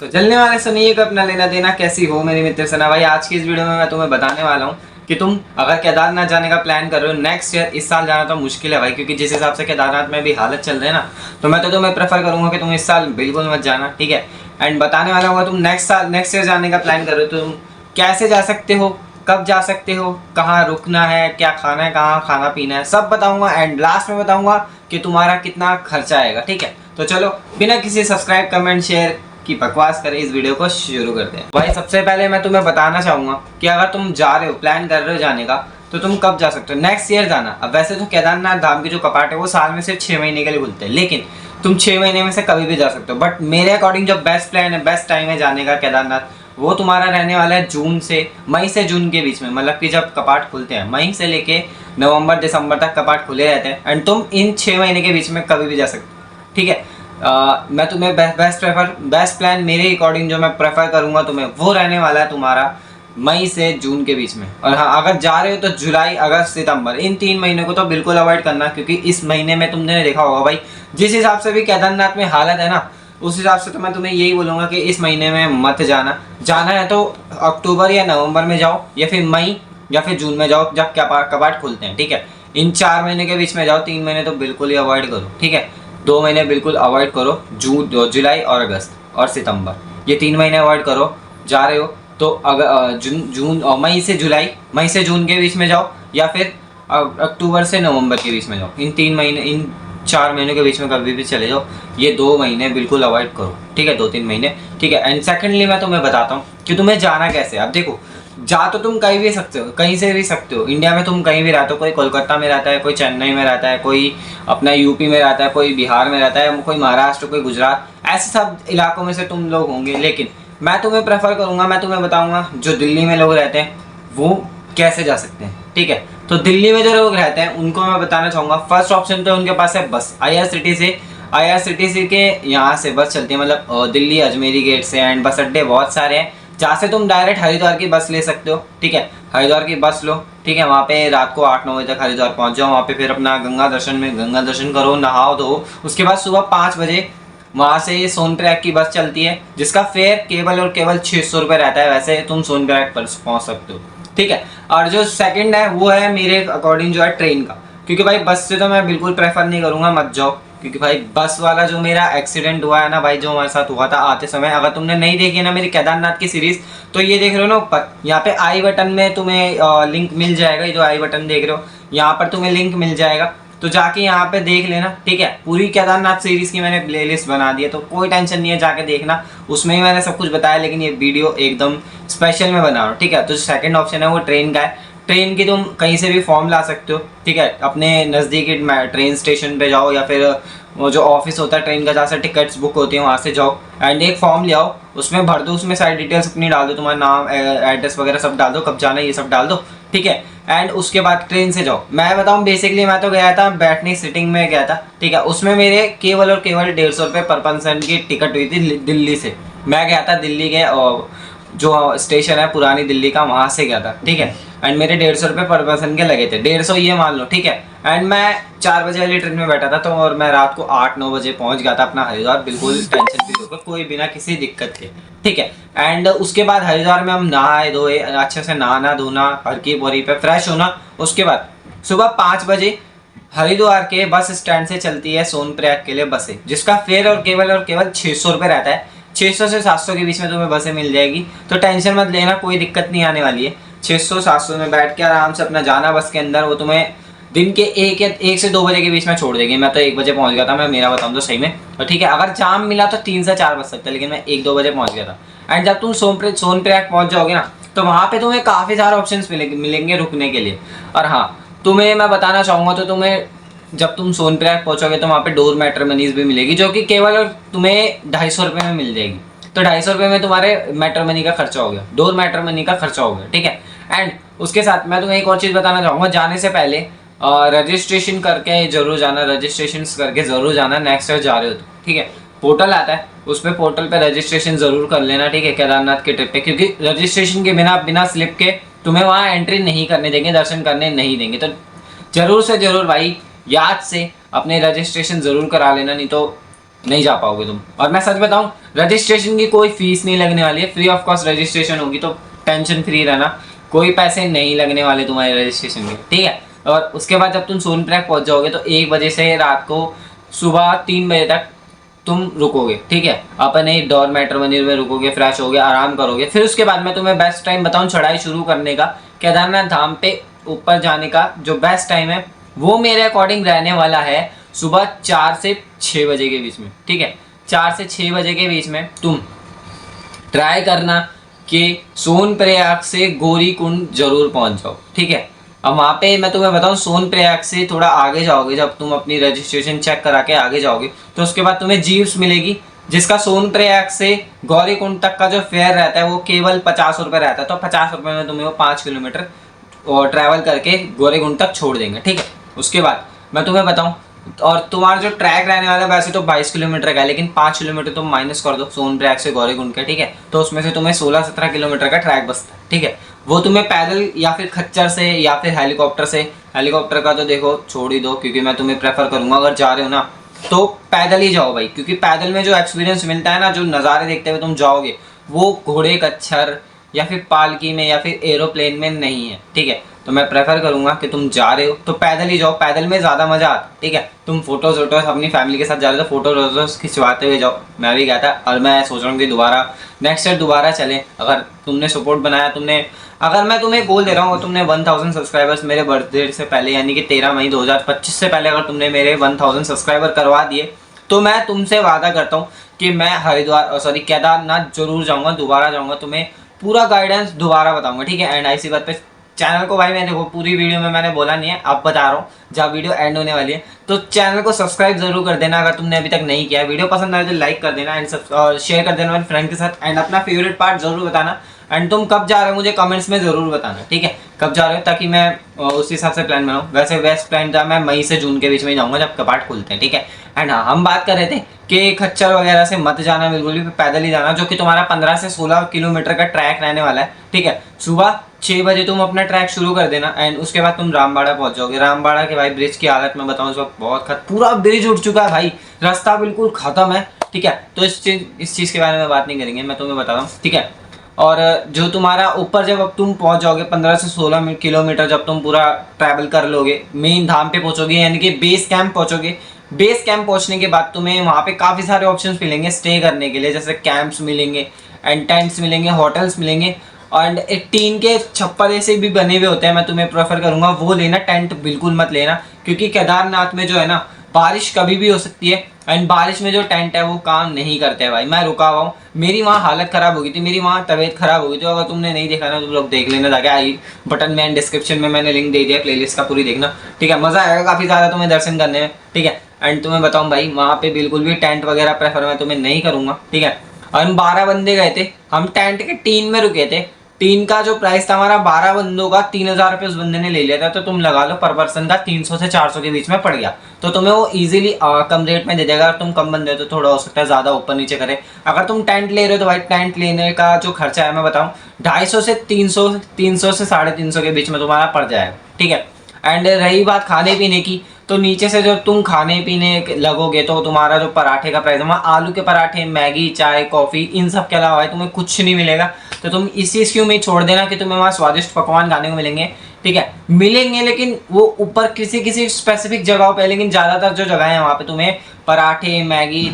तो चलने वाले सुनिए कि अपना लेना देना कैसी हो मेरे मित्र सना भाई। आज की इस वीडियो में मैं तुम्हें बताने वाला हूँ कि तुम अगर केदारनाथ जाने का प्लान कर रहे हो नेक्स्ट ईयर, इस साल जाना तो मुश्किल है भाई, क्योंकि जिस हिसाब से केदारनाथ में भी हालत चल रही है ना, तो मैं तो तुम्हें प्रेफर करूंगा कि तुम इस साल बिल्कुल मत जाना, ठीक है। एंड बताने वाला होगा तुम नेक्स्ट ईयर जाने का प्लान कर रहे हो तो तुम कैसे जा सकते हो, कब जा सकते हो, कहाँ रुकना है, क्या खाना है, कहाँ खाना पीना है, सब बताऊंगा। एंड लास्ट में बताऊंगा कि तुम्हारा कितना खर्चा आएगा, ठीक है। तो चलो बिना किसी सब्सक्राइब कमेंट शेयर की बकवास करें इस वीडियो को शुरू करते हैं। भाई सबसे पहले मैं तुम्हें बताना चाहूंगा कि अगर तुम जा रहे हो, प्लान कर रहे हो जाने का, तो तुम कब जा सकते हो, नेक्स्ट ईयर जाना। अब वैसे तो केदारनाथ धाम के जो कपाट है वो साल में सिर्फ 6 महीने के लिए खुलते हैं, लेकिन तुम 6 महीने में से कभी भी जा सकते हो। बट मेरे अकॉर्डिंग जो बेस्ट प्लान है, बेस्ट टाइम है जाने का केदारनाथ, वो तुम्हारा रहने वाला है मई से जून के बीच में। मतलब कि जब कपाट खुलते हैं मई से लेके नवंबर दिसंबर तक कपाट खुले रहते हैं, एंड तुम इन 6 महीने के बीच में कभी भी जा सकते हो, ठीक है। मैं तुम्हें बेस्ट प्लान मेरे अकॉर्डिंग जो मैं प्रेफर करूंगा तुम्हें, वो रहने वाला है तुम्हारा मई से जून के बीच में। और हाँ, अगर जा रहे हो तो जुलाई अगस्त सितंबर, इन 3 महीनों को तो बिल्कुल अवॉइड करना, क्योंकि इस महीने में तुमने देखा होगा भाई जिस हिसाब से भी केदारनाथ में हालत है ना, उस हिसाब से तो मैं तुम्हें यही बोलूँगा कि इस महीने में मत जाना। जाना है तो अक्टूबर या नवंबर में जाओ, या फिर मई या फिर जून में जाओ जब कपाट खुलते हैं, ठीक है। इन 4 महीने के बीच में जाओ, 3 महीने तो बिल्कुल ही अवॉइड करो, ठीक है। 2 महीने बिल्कुल अवॉइड करो, जुलाई और अगस्त और सितंबर, ये 3 महीने अवॉइड करो। जा रहे हो तो अगर जून और मई से जून के बीच में जाओ, या फिर अक्टूबर से नवंबर के बीच में जाओ। इन 3 महीने, इन 4 महीनों के बीच में कभी भी चले जाओ, ये 2 महीने बिल्कुल अवॉइड करो, ठीक है, 2-3 महीने, ठीक है। एंड सेकेंडली मैं तुम्हें बताता हूँ कि तुम्हें जाना कैसे। अब देखो, जा तो तुम कहीं भी सकते हो, कहीं से भी सकते हो, इंडिया में तुम कहीं भी रहते हो। कोई कोलकाता में रहता है, कोई चेन्नई में रहता है, कोई अपना यूपी में रहता है, कोई बिहार में रहता है, कोई महाराष्ट्र, कोई गुजरात, ऐसे सब इलाकों में से तुम लोग होंगे। लेकिन मैं तुम्हें प्रेफर करूंगा, मैं तुम्हें बताऊंगा जो दिल्ली में लोग रहते हैं वो कैसे जा सकते हैं, ठीक है। तो दिल्ली में जो लोग रहते हैं उनको मैं बताना चाहूँगा, फर्स्ट ऑप्शन तो उनके पास है बस। IRCTC के यहाँ से बस चलती है, मतलब दिल्ली अजमेरी गेट से। एंड बस अड्डे बहुत सारे हैं जहाँ से तुम डायरेक्ट हरिद्वार की बस ले सकते हो, ठीक है। हरिद्वार की बस लो, ठीक है। वहाँ पे रात को 8-9 बजे तक हरिद्वार पहुँच जाओ। वहाँ पे फिर अपना गंगा दर्शन करो, नहाओ धो। उसके बाद सुबह 5 बजे वहाँ से सोनप्रयाग की बस चलती है, जिसका फेयर केवल और केवल 600 रुपये रहता है। वैसे तुम सोनप्रयाग पर पहुँच सकते हो, ठीक है। और जो सेकंड है वो है मेरे अकॉर्डिंग जो है ट्रेन का, क्योंकि भाई बस से तो मैं बिल्कुल प्रेफर नहीं करूँगा, मत जाओ। क्योंकि भाई बस वाला जो मेरा एक्सीडेंट हुआ है ना भाई, जो हमारे साथ हुआ था आते समय, अगर तुमने नहीं देखी है ना मेरी केदारनाथ की सीरीज, तो ये देख रहे हो ना ऊपर, यहाँ पे आई बटन में तुम्हें लिंक मिल जाएगा। ये जो आई बटन देख रहे हो यहाँ पर तुम्हें लिंक मिल जाएगा, तो जाके यहाँ पे देख लेना, ठीक है। पूरी केदारनाथ सीरीज की मैंने प्लेलिस्ट बना दी है, तो कोई टेंशन नहीं है, जाके देखना। उसमें ही मैंने सब कुछ बताया, लेकिन ये वीडियो एकदम स्पेशल में बना रहा हूँ, ठीक है। तो सेकंड ऑप्शन है वो ट्रेन का है। ट्रेन की तुम कहीं से भी फॉर्म ला सकते हो, ठीक है। अपने नज़दीकी ट्रेन स्टेशन पे जाओ, या फिर वो जो ऑफिस होता है ट्रेन का जहाँ से टिकट्स बुक होती हैं वहाँ से जाओ, एंड एक फॉर्म ले आओ, उसमें भर दो, उसमें सारी डिटेल्स अपनी डाल दो, तुम्हारा नाम एड्रेस वगैरह सब डाल दो, कब जाना है ये सब डाल दो, ठीक है। एंड उसके बाद ट्रेन से जाओ। मैं बताऊँ बेसिकली मैं तो गया था बैठने सिटिंग में गया था, ठीक है। उसमें मेरे केवल और केवल 150 रुपये पर पर्सन की टिकट हुई थी दिल्ली से। मैं गया था दिल्ली के जो स्टेशन है पुरानी दिल्ली का, वहाँ से गया था, ठीक है। एंड मेरे 150 रुपये पर पर्सन के लगे थे, 150 ये मान लो, ठीक है। एंड मैं 4 बजे वाली ट्रेन में बैठा था, तो और मैं रात को 8-9 बजे पहुँच गया था अपना हरिद्वार, बिल्कुल टेंशन फ्री होकर, कोई बिना किसी दिक्कत के, ठीक है। एंड उसके बाद हरिद्वार में हम नहाए धोए, अच्छे से नहाना धोना, हर की बोरी पे फ्रेश होना। उसके बाद सुबह 5 बजे हरिद्वार के बस स्टैंड से चलती है सोनप्रयाग के लिए बसें, जिसका फेयर और केवल 600 रुपये रहता है। 600 से 700 के बीच में तुम्हें बसें मिल जाएगी, तो टेंशन मत लेना, कोई दिक्कत नहीं आने वाली है। 600-700 में बैठ के आराम से अपना जाना बस के अंदर। वो तुम्हें दिन के 1 से 2 बजे के बीच में छोड़ देगी। मैं तो 1 बजे पहुंच गया था, मैं मेरा बताऊं तो सही में, तो ठीक है। अगर जाम मिला तो 3 से 4 बज सकता है, लेकिन मैं 1-2 बजे पहुंच गया था। एंड जब तुम सोनप्रयाग पहुंच जाओगे ना, तो वहाँ पे तुम्हें काफ़ी सारे ऑप्शन मिलेंगे रुकने के लिए। और हाँ, तुम्हें मैं बताना चाहूँगा, तो तुम्हें जब तुम सोनप्रयाग पहुँचोगे तो वहाँ पे डोर मैट्रिमनीज भी मिलेगी, जो कि केवल तुम्हें 250 रुपये में मिल जाएगी। तो 250 रुपये में तुम्हारे मैट्रिमनी का खर्चा हो गया, डोर मैट्रिमनी का खर्चा हो गया, ठीक है। एंड उसके साथ मैं तुम्हें एक और चीज़ बताना चाहूँगा, जाने से पहले रजिस्ट्रेशन करके जरूर जाना, रजिस्ट्रेशन करके ज़रूर जाना नेक्स्ट ईयर जा रहे हो तो, ठीक है। पोर्टल आता है, उस पर पोर्टल पे रजिस्ट्रेशन ज़रूर कर लेना, ठीक है, केदारनाथ के ट्रिप पे, क्योंकि रजिस्ट्रेशन के बिना स्लिप के तुम्हें वहाँ एंट्री नहीं करने देंगे, दर्शन करने नहीं देंगे। तो ज़रूर से ज़रूर भाई याद से अपने रजिस्ट्रेशन ज़रूर करा लेना, नहीं तो नहीं जा पाओगे तुम। और मैं सच बताऊं, रजिस्ट्रेशन की कोई फीस नहीं लगने वाली है, फ्री ऑफ कॉस्ट रजिस्ट्रेशन होगी, तो टेंशन फ्री रहना, कोई पैसे नहीं लगने वाले तुम्हारे रजिस्ट्रेशन के, ठीक है। और उसके बाद जब तुम सोनप्रयाग पहुंच जाओगे तो 1 बजे से रात को सुबह 3 बजे तक तुम रुकोगे, ठीक है। अपने डॉर्मेटर मंदिर में रुकोगे, फ्रेश होगे, आराम करोगे। फिर उसके बाद मैं तुम्हें बेस्ट टाइम बताऊं चढ़ाई शुरू करने का, केदारनाथ धाम पे ऊपर जाने का जो बेस्ट टाइम है वो मेरे अकॉर्डिंग रहने वाला है सुबह 4 से 6 बजे के बीच में, ठीक है। 4 से 6 बजे के बीच में तुम ट्राई करना कि सोनप्रयाग से गौरीकुंड जरूर पहुंच जाओ, ठीक है। अब वहाँ पे मैं तुम्हें बताऊं, सोनप्रयाग से थोड़ा आगे जाओगे, जब तुम अपनी रजिस्ट्रेशन चेक करा के आगे जाओगे तो उसके बाद तुम्हें जीप्स मिलेगी, जिसका सोनप्रयाग से गौरीकुंड तक का जो फेयर रहता है वो केवल 50 रुपये रहता है। तो 50 रुपये में तुम्हें वो 5 किलोमीटर और ट्रैवल करके गौरीकुंड तक छोड़ देंगे, ठीक है। उसके बाद मैं तुम्हें बताऊं, और तुम्हारा जो ट्रैक रहने वाला है वैसे तो 22 किलोमीटर का है, लेकिन 5 किलोमीटर तुम माइनस कर दो सोनप्रयाग से गौरीकुंड के, ठीक है। तो उसमें से तुम्हें 16-17 किलोमीटर का ट्रैक बचता है, ठीक है। वो तुम्हें पैदल या फिर खच्चर से या फिर हेलीकॉप्टर से, हेलीकॉप्टर का तो देखो छोड़ ही दो, क्योंकि मैं तुम्हें प्रेफर करूंगा अगर जा रहे हो ना तो पैदल ही जाओ भाई, क्योंकि पैदल में जो एक्सपीरियंस मिलता है ना, जो नज़ारे देखते हुए तुम जाओगे वो घोड़े, कच्छर या फिर पालकी में या फिर एरोप्लेन में नहीं है, ठीक है। तो मैं प्रेफर करूंगा कि तुम जा रहे हो तो पैदल ही जाओ, पैदल में ज़्यादा मज़ा आता है, ठीक है। तुम फोटोज वोटोज अपनी फैमिली के साथ जा रहे हो तो फोटोज वोटोज खिंचवाते हुए जाओ, मैं भी गया था। और मैं सोच रहा हूँ कि दोबारा नेक्स्ट ईयर दोबारा चलें, अगर तुमने सपोर्ट बनाया, तुमने, अगर मैं तुम्हें बोल दे रहा हूँ, तुमने 1000 सब्सक्राइबर्स मेरे बर्थडे से पहले यानी कि 13 मई 2025 से पहले अगर तुमने मेरे 1000 सब्सक्राइबर करवा दिए तो मैं तुमसे वादा करता हूँ कि मैं हरिद्वार, सॉरी केदारनाथ जरूर जाऊँगा, दोबारा जाऊँगा, तुम्हें पूरा गाइडेंस दोबारा बताऊँगा, ठीक है। एंड ऐसी बात पे चैनल को भाई, मैं देखो पूरी वीडियो में मैंने बोला नहीं है, अब बता रहा हूँ जब वीडियो एंड होने वाली है, तो चैनल को सब्सक्राइब जरूर कर देना अगर तुमने अभी तक नहीं किया है। वीडियो पसंद आए तो लाइक कर देना एंड और शेयर कर देना अपने फ्रेंड के साथ। एंड अपना फेवरेट पार्ट जरूर बताना, एंड तुम कब जा रहे हो मुझे कमेंट्स में ज़रूर बताना, ठीक है, कब जा रहे हो, ताकि मैं उस हिसाब से प्लान बनाऊँ। वैसे बेस्ट प्लान था मैं मई से जून के बीच में जाऊँगा जब कपाट खुलते हैं, ठीक है। एंड हाँ, हम बात कर रहे थे कि खच्चर वगैरह से मत जाना, बिल्कुल भी पैदल ही जाना, जो कि तुम्हारा 15 से 16 किलोमीटर का ट्रैक रहने वाला है, ठीक है। सुबह 6 बजे तुम अपना ट्रैक शुरू कर देना एंड उसके बाद तुम रामबाड़ा पहुंच जाओगे। रामबाड़ा के भाई ब्रिज की हालत मैं बताऊं इस वक्त बहुत पूरा ब्रिज उठ चुका है भाई, रास्ता बिल्कुल खत्म है, ठीक है। तो इस चीज़ के बारे में बात नहीं करेंगे, मैं तुम्हें बता रहा हूँ, ठीक है। और जो तुम्हारा ऊपर जब अब तुम पहुंच जाओगे 15 से 16 किलोमीटर, जब तुम पूरा ट्रैवल कर लोगे, मेन धाम पे पहुंचोगे यानी कि बेस कैंप पहुंचोगे। बेस कैंप पहुंचने के बाद तुम्हें वहाँ पे काफ़ी सारे ऑप्शंस मिलेंगे स्टे करने के लिए, जैसे कैंप्स मिलेंगे एंड टेंट्स मिलेंगे, होटल्स मिलेंगे, एंड एक टीन के छप्पर ऐसे भी बने हुए होते हैं। मैं तुम्हें प्रेफर करूंगा वो लेना, टेंट बिल्कुल मत लेना, क्योंकि केदारनाथ में जो है ना बारिश कभी भी हो सकती है एंड बारिश में जो टेंट है वो काम नहीं करते हैं भाई। मैं रुका हुआ हूँ, मेरी वहाँ हालत ख़राब हो गई थी, मेरी वहाँ तबीयत ख़राब हो गई थी। अगर तुमने नहीं देखा ना तुम लोग देख लेना, जाके आई बटन में एंड डिस्क्रिप्शन में मैंने लिंक दे दिया प्लेलिस्ट का, पूरी देखना, ठीक है। मज़ा आएगा काफ़ी ज़्यादा तुम्हें दर्शन करने में, ठीक है। एंड तुम्हें बताऊँ भाई, वहाँ पे बिल्कुल भी टेंट वगैरह प्रेफर मैं तुम्हें नहीं करूँगा, ठीक है। और हम 12 बंदे गए थे, हम टेंट के टीन में रुके थे। टीन का जो प्राइस था हमारा 12 बंदों का 3000 रुपये उस बंदे ने ले लिया था, तो तुम लगा लो पर पर्सन का 300 से 400 के बीच में पड़ गया। तो तुम्हें वो इजीली कम रेट में दे देगा। अगर तुम कम बंदे हो तो थोड़ा हो सकता है ज़्यादा ऊपर नीचे करे। अगर तुम टेंट ले रहे हो तो भाई टेंट लेने का जो खर्चा है मैं बताऊँ 250 से 300 से 350 के बीच में तुम्हारा पड़ जाएगा, ठीक है। एंड रही बात खाने पीने की, तो नीचे से जब तुम खाने पीने लगोगे तो तुम्हारा जो पराठे का प्राइस है, वहाँ आलू के पराठे, मैगी, चाय, कॉफ़ी, इन सब के अलावा तुम्हें कुछ नहीं मिलेगा। तो तुम इस चीज़ की उम्मीद छोड़ देना कि तुम्हें वहाँ स्वादिष्ट पकवान खाने को मिलेंगे, ठीक है, मिलेंगे, लेकिन वो ऊपर किसी किसी स्पेसिफिक जगहों पे, लेकिन ज़्यादातर जो जगह है वहाँ पे तुम्हें पराठे, मैगी,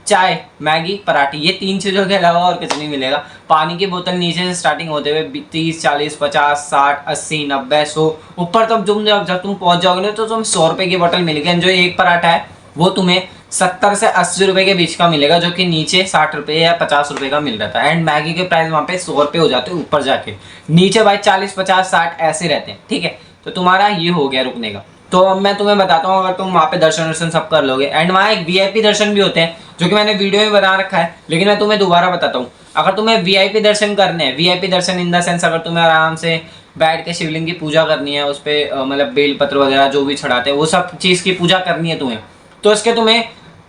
चाय, मैगी, पराठे, ये 3 चीज़ों के अलावा और कुछ नहीं मिलेगा। पानी की बोतल नीचे से स्टार्टिंग होते हुए 30, 40, 50, 60, 80, 90, 100 ऊपर तक जब तुम पहुँच जाओगे तो तुम 100 रुपये की बोतल मिलेगी। जो एक पराठा है वो तुम्हें 70 से 80 रुपये के बीच का मिलेगा, जो कि नीचे 60 रुपये या 50 रुपये का मिल रहा था। एंड मैगी के प्राइस वहाँ पे 100 रुपये हो जाते हैं ऊपर जाके, नीचे भाई 40, 50, 60 ऐसे रहते हैं, ठीक है। तो तुम्हारा ये हो गया रुकने का। तो अब मैं तुम्हें बताता हूँ, अगर तुम वहाँ पे दर्शन वर्शन सब कर लोगे, एंड वहाँ एक VIP दर्शन भी होते हैं जो कि मैंने वीडियो में बना रखा है, लेकिन मैं तुम्हें दोबारा बताता हूँ। अगर तुम्हें VIP दर्शन करने हैं, VIP Darshan in the sense, अगर तुम्हें आराम से बैठ के शिवलिंग की पूजा करनी है, उस पर मतलब बेलपत्र वगैरह जो भी चढ़ाते हैं वो सब चीज़ की पूजा करनी है तुम्हें, तो इसके तुम्हें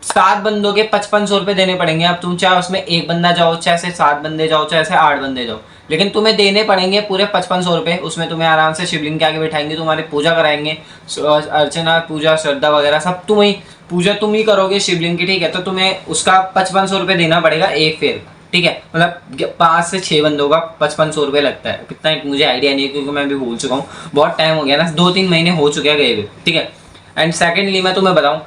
7 बंदों के 5500 रुपये देने पड़ेंगे। अब तुम चाहे उसमें एक बंदा जाओ, चाहे से 7 बंदे जाओ, चाहे से 8 बंदे जाओ, लेकिन तुम्हें देने पड़ेंगे पूरे 5500 रुपये। उसमें तुम्हें आराम से शिवलिंग के आगे बैठाएंगे, तुम्हारी पूजा कराएंगे, अर्चना पूजा श्रद्धा वगैरह सब पूजा तुम ही करोगे शिवलिंग की, ठीक है। तो तुम्हें उसका 5500 रुपये देना पड़ेगा एक फेर, ठीक है। मतलब 5 से 6 बंदों का 5500 रुपये लगता है। कितना मुझे आइडिया नहीं है क्योंकि मैं भी भूल चुका हूँ, बहुत टाइम हो गया ना, 2-3 महीने हो चुके हैं गए हुए, ठीक है। एंड सेकेंडली मैं तुम्हें बताऊँ,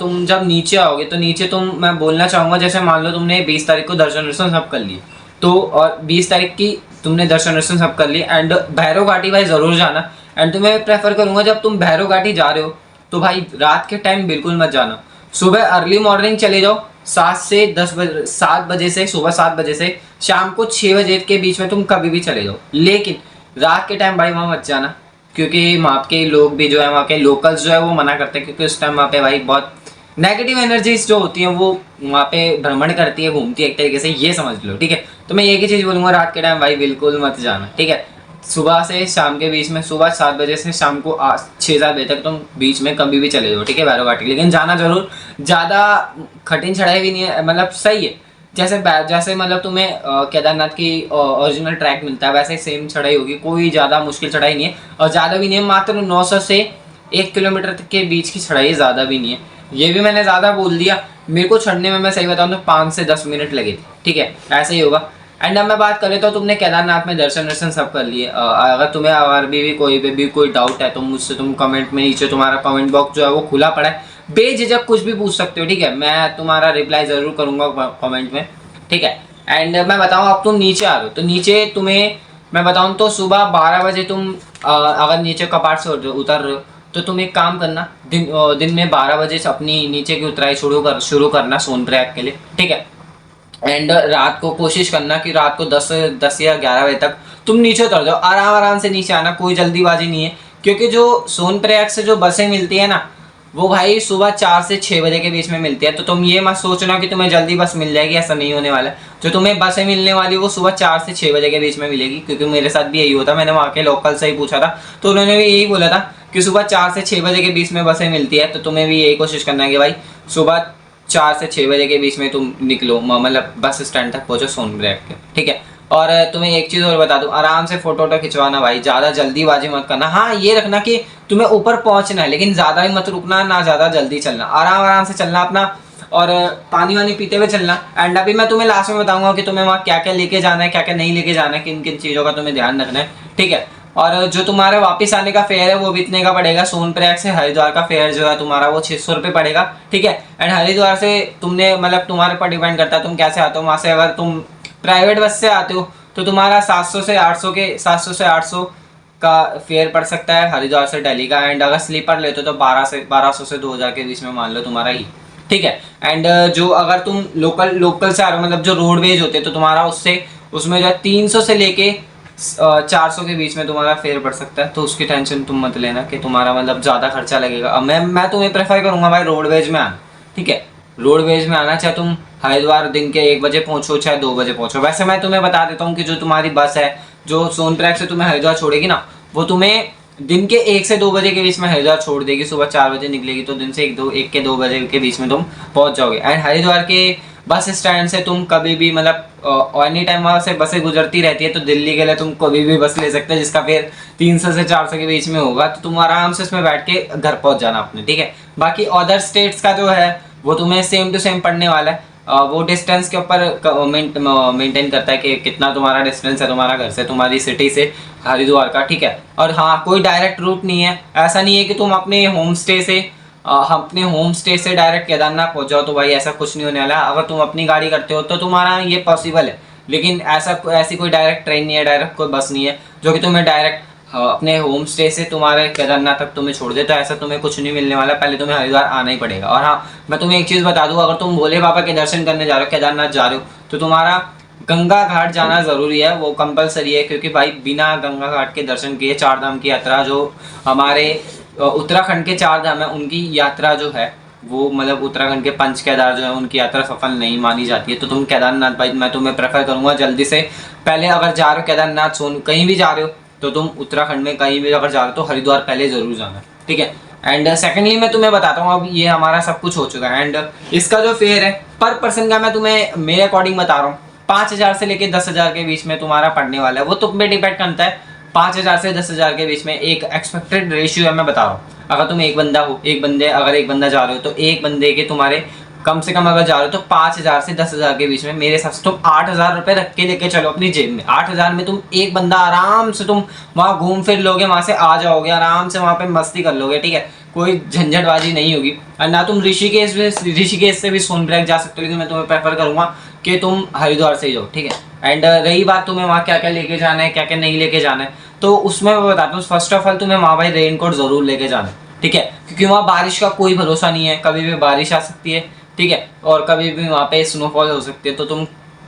तुम जब नीचे आओगे तो नीचे मैं बोलना चाहूँगा, जैसे मान लो तुमने 20 तारीख को दर्शन वर्शन सब कर लिए, तो और 20 तारीख की तुमने दर्शन वर्शन सब कर लिए, एंड भैरव घाटी भाई ज़रूर जाना। एंड तुम्हें प्रेफर करूँगा जब तुम भैरव घाटी जा रहे हो तो भाई रात के टाइम बिल्कुल मत जाना, सुबह अर्ली मॉर्निंग चले जाओ, 7 बजे से, सुबह 7 बजे से शाम को 6 बजे के बीच में तुम कभी भी चले जाओ। लेकिन रात के टाइम भाई वहाँ मत जाना, क्योंकि वहाँ के लोग भी जो है, वहाँ के लोकल्स जो है वो मना करते हैं, क्योंकि उस टाइम वहाँ पे भाई बहुत नेगेटिव एनर्जीज जो होती हैं वो वहाँ पे भ्रमण करती है, घूमती है एक तरीके से, ये समझ लो, ठीक है। तो मैं एक ही चीज़ बोलूँगा, रात के टाइम भाई बिल्कुल मत जाना, ठीक है। सुबह से शाम के बीच में, सुबह 7 बजे से शाम को 6-7 बजे तक तुम बीच में कभी भी चले जाओ, ठीक है, भैरव घाटी। लेकिन जाना जरूर, ज़्यादा कठिन चढ़ाई भी नहीं है, मतलब सही है, जैसे मतलब तुम्हें केदारनाथ की ओरिजिनल ट्रैक मिलता है वैसे सेम चढ़ाई होगी, कोई ज़्यादा मुश्किल चढ़ाई नहीं है और ज़्यादा भी नहीं है, मात्र 900 से 1 किलोमीटर तक के बीच की चढ़ाई, ज़्यादा भी नहीं है। ये भी मैंने ज़्यादा बोल दिया, मेरे को चढ़ने में मैं सही बताऊँ तो 5 से 10 मिनट लगे थे, ठीक है, ऐसे ही होगा। एंड अब मैं बात करें तो तुमने केदारनाथ में दर्शन वर्शन सब कर लिए, अगर तुम्हें और भी कोई डाउट है तो मुझसे तुम कमेंट में, नीचे तुम्हारा कमेंट बॉक्स जो है वो खुला पड़ा है, बेझिझक कुछ भी पूछ सकते हो, ठीक है, मैं तुम्हारा रिप्लाई ज़रूर करूँगा कमेंट में, ठीक है। एंड मैं बताऊँ, अब तुम नीचे आ रहे हो तो नीचे तुम्हें मैं बताऊँ तो सुबह 12 बजे तुम अगर नीचे कपाट से उतर रहे हो तो तुम एक काम करना, दिन में 12 बजे से अपनी नीचे की उतराई शुरू करना सोनप्रयाग के लिए, ठीक है। एंड रात को कोशिश करना कि रात को 10 या 11 बजे तक तुम नीचे उतर जाओ, आराम से नीचे आना, कोई जल्दीबाजी नहीं है, क्योंकि जो सोनप्रयाग से जो बसें मिलती है ना वो भाई सुबह 4 से 6 बजे के बीच में मिलती है। तो तुम ये मत सोचना कि तुम्हें जल्दी बस मिल जाएगी, ऐसा नहीं होने वाला है। जो तुम्हें बसें मिलने वाली वो सुबह 4 से 6 बजे के बीच में मिलेगी, क्योंकि मेरे साथ भी यही होता, मैंने वहाँ के लोकल से ही पूछा था तो उन्होंने भी यही बोला था कि सुबह 4 से 6 बजे के बीच में बसें मिलती है। तो तुम्हें भी यही कोशिश करना है कि भाई सुबह 4 से 6 बजे के बीच में तुम निकलो, मतलब बस स्टैंड तक पहुँचो सोनप्रयाग के, ठीक है। और तुम्हें एक चीज़ और बता दूं, आराम से फोटो खिंचवाना भाई, ज़्यादा जल्दीबाजी मत करना। हाँ ये रखना कि तुम्हें ऊपर पहुंचना है, लेकिन ज़्यादा भी मत रुकना, ना ज़्यादा जल्दी चलना, आराम से चलना अपना, और पानी वानी पीते हुए चलना। एंड अभी मैं तुम्हें लास्ट में बताऊंगा कि तुम्हें वहाँ क्या क्या लेके जाना है, क्या क्या नहीं लेके जाना है, किन किन चीज़ों का तुम्हें ध्यान रखना है, ठीक है। और जो तुम्हारे वापस आने का फेयर है वो भी इतने का पड़ेगा। सोनप्रयाग से हरिद्वार का फेयर जो है तुम्हारा वो 600 रुपये पड़ेगा, ठीक है। एंड हरिद्वार से तुमने मतलब तुम्हारे पर डिपेंड करता है तुम कैसे आते हो। वहाँ से अगर तुम प्राइवेट बस से आते हो तो तुम्हारा 700 से 800 का फेयर पड़ सकता है हरिद्वार से दिल्ली का। एंड अगर स्लीपर लेते हो तो 1200 से 2000 के बीच में मान लो तुम्हारा ही, ठीक है। एंड जो अगर तुम लोकल से आ रहे हो, मतलब जो रोडवेज होते हैं, तो तुम्हारा उसमें जो है 300 से लेके 400 के बीच में तुम्हारा फेयर पड़ सकता है। तो उसकी टेंशन तुम मत लेना कि तुम्हारा मतलब ज़्यादा खर्चा लगेगा। अब मैं तुम्हें प्रेफर करूँगा भाई रोडवेज में आना, ठीक है, रोडवेज में आना, चाहे तुम हरिद्वार दिन के 1 बजे पहुंचो चाहे 2 बजे पहुंचो। वैसे मैं तुम्हें बता देता हूँ कि जो तुम्हारी बस है जो सोनप्रयाग से तुम्हें हरिद्वार छोड़ेगी ना, वो तुम्हें दिन के 1 से 2 बजे के बीच में हरिद्वार छोड़ देगी। सुबह 4 बजे निकलेगी तो दिन से 1 के 2 बजे के बीच में तुम पहुंच जाओगे। एंड हरिद्वार के बस स्टैंड से तुम कभी भी मतलब एनी टाइम वहाँ से बसें गुजरती रहती है, तो दिल्ली के लिए तुम कभी भी बस ले सकते हो जिसका फेयर 300 से 400 के बीच में होगा। तो तुम आराम से उसमें बैठ के घर पहुँच जाना अपने, ठीक है। बाकी अदर स्टेट्स का जो है वो तुम्हें सेम टू सेम पड़ने वाला है। वो डिस्टेंस के ऊपर मेंटेन करता है कि कितना तुम्हारा डिस्टेंस है तुम्हारा घर से, तुम्हारी सिटी से हरिद्वार का, ठीक है। और हाँ, कोई डायरेक्ट रूट नहीं है, ऐसा नहीं है कि तुम अपने होम स्टे से डायरेक्ट केदारनाथ पहुंच जाओ, तो भाई ऐसा कुछ नहीं होने वाला। अगर तुम अपनी गाड़ी करते हो तो तुम्हारा ये पॉसिबल है, लेकिन ऐसी कोई डायरेक्ट ट्रेन नहीं है, डायरेक्ट कोई बस नहीं है जो कि तुम्हें डायरेक्ट अपने होम स्टे से तुम्हारे केदारनाथ तक तुम्हें छोड़ दे। तो ऐसा तुम्हें कुछ नहीं मिलने वाला, पहले तुम्हें हरिद्वार आना ही पड़ेगा। और हाँ, मैं तुम्हें एक चीज़ बता दूं, अगर तुम भोले बाबा के दर्शन करने जा रहे हो, केदारनाथ जा रहे हो, तो तुम्हारा गंगा घाट जाना ज़रूरी है, वो कंपलसरी है। क्योंकि भाई बिना गंगा घाट के दर्शन किए 4 धाम की यात्रा, जो हमारे उत्तराखंड के 4 धाम है उनकी यात्रा जो है वो, मतलब उत्तराखंड के पंच केदार जो है उनकी यात्रा सफल नहीं मानी जाती है। तो तुम केदारनाथ भाई, मैं तुम्हें प्रेफर करूँगा जल्दी से, पहले अगर जा रहे हो केदारनाथ कहीं भी जा रहे हो तो तुम उत्तराखंड में कहीं भी अगर जा रहे हो तो हरिद्वार पहले ज़रूर जाना, ठीक है। एंड सेकेंडली मैं तुम्हें बताता हूँ, अब ये हमारा सब कुछ हो चुका है। एंड इसका जो फेयर है पर पर्सन का मैं तुम्हें मेरे अकॉर्डिंग बता रहा हूँ, 5,000 से लेके 10,000 के बीच में तुम्हारा पड़ने वाला है। वो तुम पे डिपेंड करता है। 5,000 से 10,000 के बीच में एक एक्सपेक्टेड रेशियो है, मैं बता रहा हूँ। अगर तुम एक बंदा हो, अगर एक बंदा जा रहे हो तो एक बंदे के तुम्हारे कम से कम अगर जा रहे हो तो 5,000 से 10,000 के बीच में मेरे हिसाब से तुम 8,000 रुपये रख के लेके चलो अपनी जेब में। 8,000 में तुम एक बंदा आराम से तुम वहाँ घूम फिर लोगे, वहाँ से आ जाओगे, आराम से वहाँ पे मस्ती कर लोगे, ठीक है। कोई झंझटबाजी नहीं होगी। और ना तुम ऋषिकेश से भी सोनप्रयाग जा सकते हो, लेकिन मैं तुम्हें प्रेफर करूँगा कि तुम हरिद्वार से ही जाओ, ठीक है। एंड रही बात तुम्हें वहाँ क्या क्या लेके जाना है, क्या क्या नहीं लेके जाना है, तो उसमें मैं बताता हूँ। फर्स्ट ऑफ ऑल तुम्हें वहाँ भाई रेनकोट ज़रूर लेके जाना है, ठीक है, क्योंकि वहाँ बारिश का कोई भरोसा नहीं है, कभी भी बारिश आ सकती है, ठीक है, और कभी भी वहाँ पे स्नोफॉल हो सकती है, तो तुम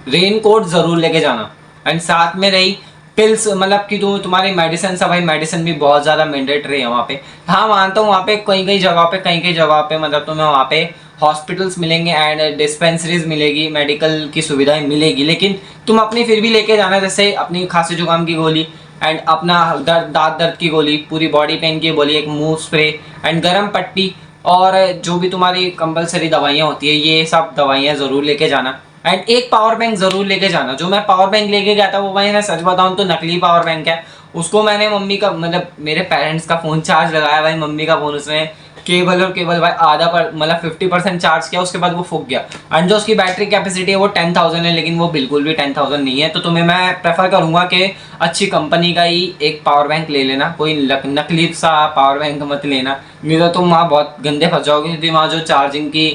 रेनकोट ज़रूर लेके जाना। एंड साथ में रही पिल्स, मतलब कि तुम्हारी मेडिसिन है भाई, मेडिसिन भी बहुत ज़्यादा मैंडेटरी है वहाँ पे। हाँ मानता हूँ, वहाँ पे कई कई जगह पे मतलब तुम्हें वहाँ पे हॉस्पिटल्स मिलेंगे एंड डिस्पेंसरीज मिलेगी, मेडिकल की सुविधाएं मिलेगी, लेकिन तुम अपनी फिर भी लेके जाना, जैसे अपनी खांसी जुकाम की गोली एंड अपना दांत दर्द की गोली, पूरी बॉडी पेन की गोली, एक मुंह स्प्रे एंड गर्म पट्टी, और जो भी तुम्हारी कंपलसरी दवाइयाँ होती है ये सब दवाइयाँ ज़रूर लेके जाना। एंड एक पावर बैंक ज़रूर लेके जाना। जो मैं पावर बैंक लेके गया था वो भाई मैं सच बताऊँ तो नकली पावर बैंक है। उसको मैंने मम्मी का मतलब मेरे पेरेंट्स का फ़ोन चार्ज लगाया भाई, मम्मी का फ़ोन उसने केवल भाई आधा पर मतलब 50% चार्ज किया, उसके बाद वो फूक गया। एंड जो उसकी बैटरी कैपेसिटी है वो 10,000 है, लेकिन वो बिल्कुल भी 10,000 नहीं है। तो तुम्हें मैं प्रेफर करूँगा कि अच्छी कंपनी का ही एक पावर बैंक ले लेना, कोई नकली सा पावर बैंक मत लेना, नहीं तो तुम वहाँ बहुत गंदे फंस जाओगे। क्योंकि वहाँ जो चार्जिंग की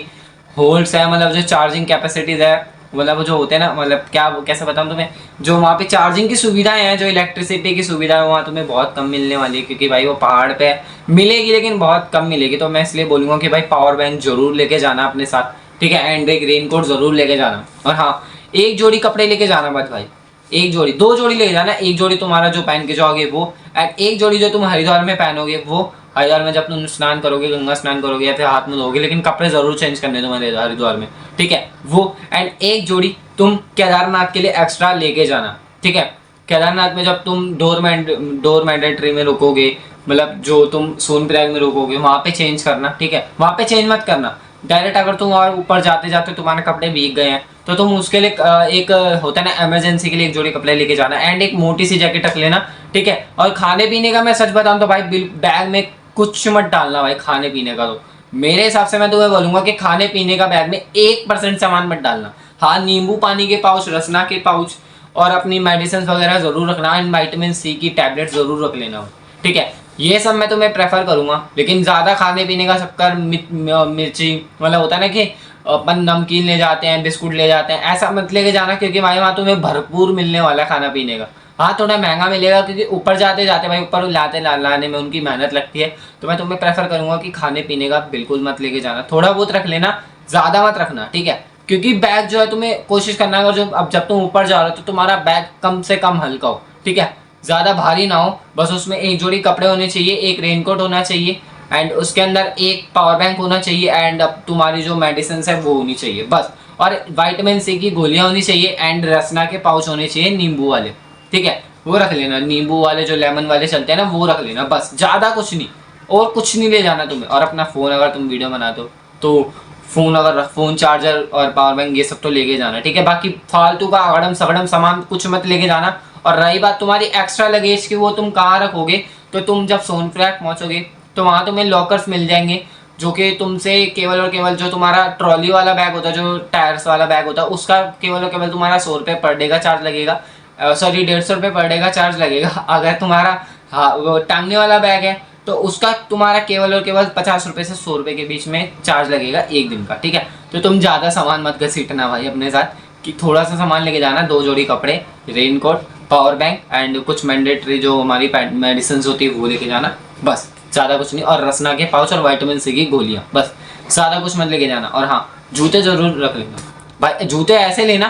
होल्ड्स है, मतलब जो चार्जिंग कैपेसिटीज़ है, मतलब जो होते हैं ना, मतलब क्या कैसे बताऊँ तुम्हें, जो वहाँ पे चार्जिंग की सुविधाएं हैं, जो इलेक्ट्रिसिटी की सुविधा है वहाँ तुम्हें बहुत कम मिलने वाली है, क्योंकि भाई वो पहाड़ पे मिलेगी लेकिन बहुत कम मिलेगी। तो मैं इसलिए बोलूँगा कि भाई पावर बैंक जरूर लेके जाना अपने साथ, ठीक है, एंड एक रेनकोट जरूर लेके जाना। और हाँ, एक जोड़ी कपड़े लेके जाना मत भाई, एक जोड़ी, 2 जोड़ी लेके जाना। एक जोड़ी तुम्हारा जो पहन के जाओगे वो, एंड एक जोड़ी जो तुम हरिद्वार में पहनोगे वो। हरिद्वार में जब तुम स्नान करोगे, गंगा स्नान करोगे या फिर हाथ में धोगे, लेकिन कपड़े जरूर चेंज करने तुम्हारे हरिद्वार में, ठीक है वो। एंड एक जोड़ी तुम केदारनाथ के लिए एक्स्ट्रा लेके जाना, ठीक है। केदारनाथ में जब तुम डोर मैंडेटरी में रुकोगे, मतलब जो तुम सोनप्रयाग में रुकोगे वहाँ पे चेंज करना, ठीक है, वहाँ पे चेंज मत करना डायरेक्ट। अगर तुम और ऊपर जाते जाते तुम्हारे कपड़े भीग गए हैं तो तुम उसके लिए एक होता है ना इमरजेंसी के लिए एक जोड़ी कपड़े लेके जाना, एंड एक मोटी सी जैकेट रख लेना, ठीक है। और खाने पीने का मैं सच बताऊं तो भाई बैग में कुछ मत डालना भाई, खाने पीने का तो मेरे हिसाब से मैं तुम्हें बोलूंगा कि खाने पीने का बैग में 1% सामान मत डालना। हाँ, नींबू पानी के पाउच, रसना के पाउच और अपनी मेडिसिन वगैरह जरूर रखना, एंड विटामिन सी की टैबलेट जरूर रख लेना, ठीक है। ये सब मैं तुम्हें प्रेफर करूंगा, लेकिन ज़्यादा खाने पीने का चक्कर मिर्ची मतलब होता है ना कि अपन नमकीन ले जाते हैं, बिस्कुट ले जाते हैं, ऐसा मत लेके जाना, क्योंकि भाई वहाँ तुम्हें भरपूर मिलने वाला है खाना पीने का। हाँ, थोड़ा महंगा मिलेगा क्योंकि ऊपर जाते जाते भाई ऊपर लाने में उनकी मेहनत लगती है। तो मैं तुम्हें प्रेफर करूंगा कि खाने पीने का बिल्कुल मत लेके जाना, थोड़ा बहुत रख लेना, ज़्यादा मत रखना, ठीक है। क्योंकि बैग जो है तुम्हें कोशिश करना है, जो अब जब तुम ऊपर जा रहे हो तो तुम्हारा बैग कम से कम हल्का हो, ठीक है, ज़्यादा भारी ना हो। बस उसमें एक जोड़ी कपड़े होने चाहिए, एक रेनकोट होना चाहिए, एंड उसके अंदर एक पावर बैंक होना चाहिए, एंड अब तुम्हारी जो मेडिसिन है वो होनी चाहिए बस। और विटामिन सी की गोलियां होनी चाहिए, एंड रसना के पाउच होने चाहिए नींबू वाले, ठीक है, वो रख लेना। नींबू वाले जो लेमन वाले चलते हैं ना वो रख लेना, बस, ज़्यादा कुछ नहीं, और कुछ नहीं ले जाना तुम्हें। और अपना फ़ोन, अगर तुम वीडियो बनाते हो तो फ़ोन चार्जर और पावर बैंक ये सब तो लेके जाना, ठीक है। बाकी फालतू का अगड़म सगड़म सामान कुछ मत लेके जाना। और रही बात तुम्हारी एक्स्ट्रा लगेज की, वो तुम कहाँ रखोगे, तो तुम जब सोनप्रयाग पहुँचोगे तो वहाँ तुम्हें लॉकर्स मिल जाएंगे, जो कि तुमसे केवल और केवल जो तुम्हारा ट्रॉली वाला बैग होता है, जो टायर्स वाला बैग होता है, उसका केवल और केवल तुम्हारा 100 रुपये पर डे का चार्ज लगेगा, सॉरी 150 रुपये पर डे का चार्ज लगेगा। अगर तुम्हारा हाँ वो टांगने वाला बैग है तो उसका तुम्हारा केवल और केवल 50 रुपये से 100 रुपये के बीच में चार्ज लगेगा एक दिन का, ठीक है। तो तुम ज़्यादा सामान मत घसीटना भाई अपने साथ, कि थोड़ा सा सामान लेके जाना, 2 जोड़ी कपड़े, रेनकोट, पावर बैंक एंड कुछ मैंडेटरी जो हमारी मेडिसिन होती है वो लेके जाना, बस, ज़्यादा कुछ नहीं। और रसना के पाउच और विटामिन सी की गोलियाँ, बस, ज़्यादा कुछ मत लेके जाना। और हाँ, जूते ज़रूर रख लेना भाई, जूते ऐसे लेना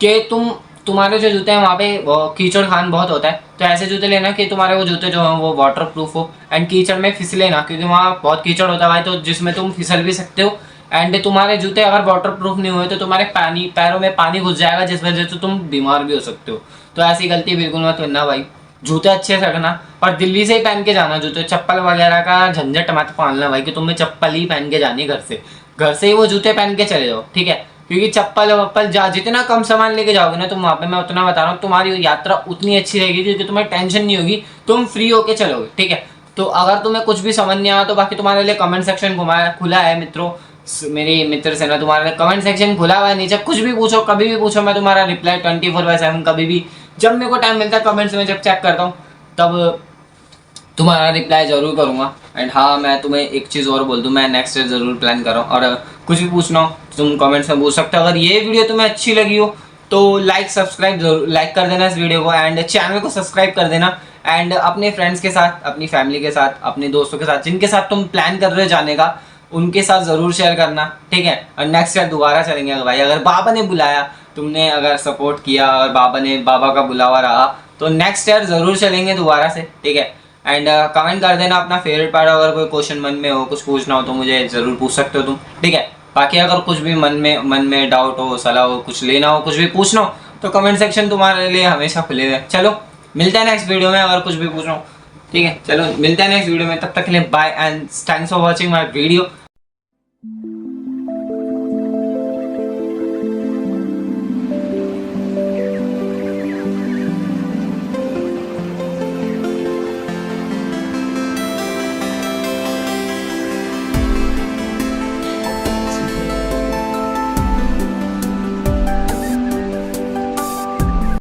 कि तुम्हारे जो जूते हैं वहाँ पे कीचड़ खान बहुत होता है, तो ऐसे जूते लेना कि तुम्हारे वो जूते जो हैं वो वाटर प्रूफ हो, एंड कीचड़ में फिसले ना, क्योंकि वहाँ बहुत कीचड़ होता है भाई, तो जिसमें तुम फिसल भी सकते हो। एंड तुम्हारे जूते अगर वाटर प्रूफ नहीं हुए तो तुम्हारे पैरों में पानी घुस जाएगा, जिस वजह से तुम बीमार भी हो सकते हो। तो ऐसी गलती बिल्कुल मत करना भाई, जूते अच्छे से रखना। और दिल्ली से ही पहन के जाना जूते, चप्पल वगैरह का झंझट मत पालना भाई कि तुम्हें चप्पल ही पहन के जानी घर से ही वो जूते पहन के चले जाओ, ठीक है। क्योंकि चप्पल वप्पल जितना कम सामान लेके जाओगे ना तुम वहाँ पे, मैं उतना बता रहा हूँ, तुम्हारी यात्रा उतनी अच्छी रहेगी क्योंकि तुम्हें टेंशन नहीं होगी, तुम फ्री होके चलोगे। ठीक है, तो अगर तुम्हें कुछ भी समझ नहीं आया तो बाकी तुम्हारे लिए कमेंट सेक्शन खुला है मित्रों, मेरी मित्र से ना, तुम्हारे लिए कमेंट सेक्शन खुला हुआ है नीचे, कुछ भी पूछो, कभी भी पूछो, मैं तुम्हारा रिप्लाई 24/7 कभी भी, जब मेरे को टाइम मिलता है कमेंट्स में जब चेक करता हूँ तब तुम्हारा रिप्लाई जरूर करूँगा। एंड हाँ, मैं तुम्हें एक चीज़ और बोल दूँ, मैं नेक्स्ट ईयर ज़रूर प्लान कर रहा हूँ, और कुछ भी पूछना हो तुम कमेंट्स में पूछ सकते हो। अगर ये वीडियो तुम्हें अच्छी लगी हो तो सब्सक्राइब जरूर लाइक कर देना इस वीडियो को, एंड चैनल को सब्सक्राइब कर देना। एंड अपने फ्रेंड्स के साथ, अपनी फैमिली के साथ, अपने दोस्तों के साथ, जिनके साथ तुम प्लान कर रहे हो जाने का, उनके साथ ज़रूर शेयर करना। ठीक है, और नेक्स्ट ईयर दोबारा चलेंगे। अगर भाई अगर बाबा ने बुलाया, तुमने अगर सपोर्ट किया और बाबा का बुलावा रहा तो नेक्स्ट ईयर ज़रूर चलेंगे दोबारा से। ठीक है, एंड कमेंट कर देना अपना फेवरेट पार्ट, अगर कोई क्वेश्चन मन में हो, कुछ पूछना हो तो मुझे ज़रूर पूछ सकते हो तुम। ठीक है, बाकी अगर कुछ भी मन में डाउट हो, सलाह हो, कुछ लेना हो, कुछ भी पूछना हो तो कमेंट सेक्शन तुम्हारे लिए हमेशा खुले है। चलो मिलते हैं नेक्स्ट वीडियो में, अगर कुछ भी पूछना हो। ठीक है, चलो मिलते हैं नेक्स्ट वीडियो में, तब तक के लिए bye and thanks for watching my video.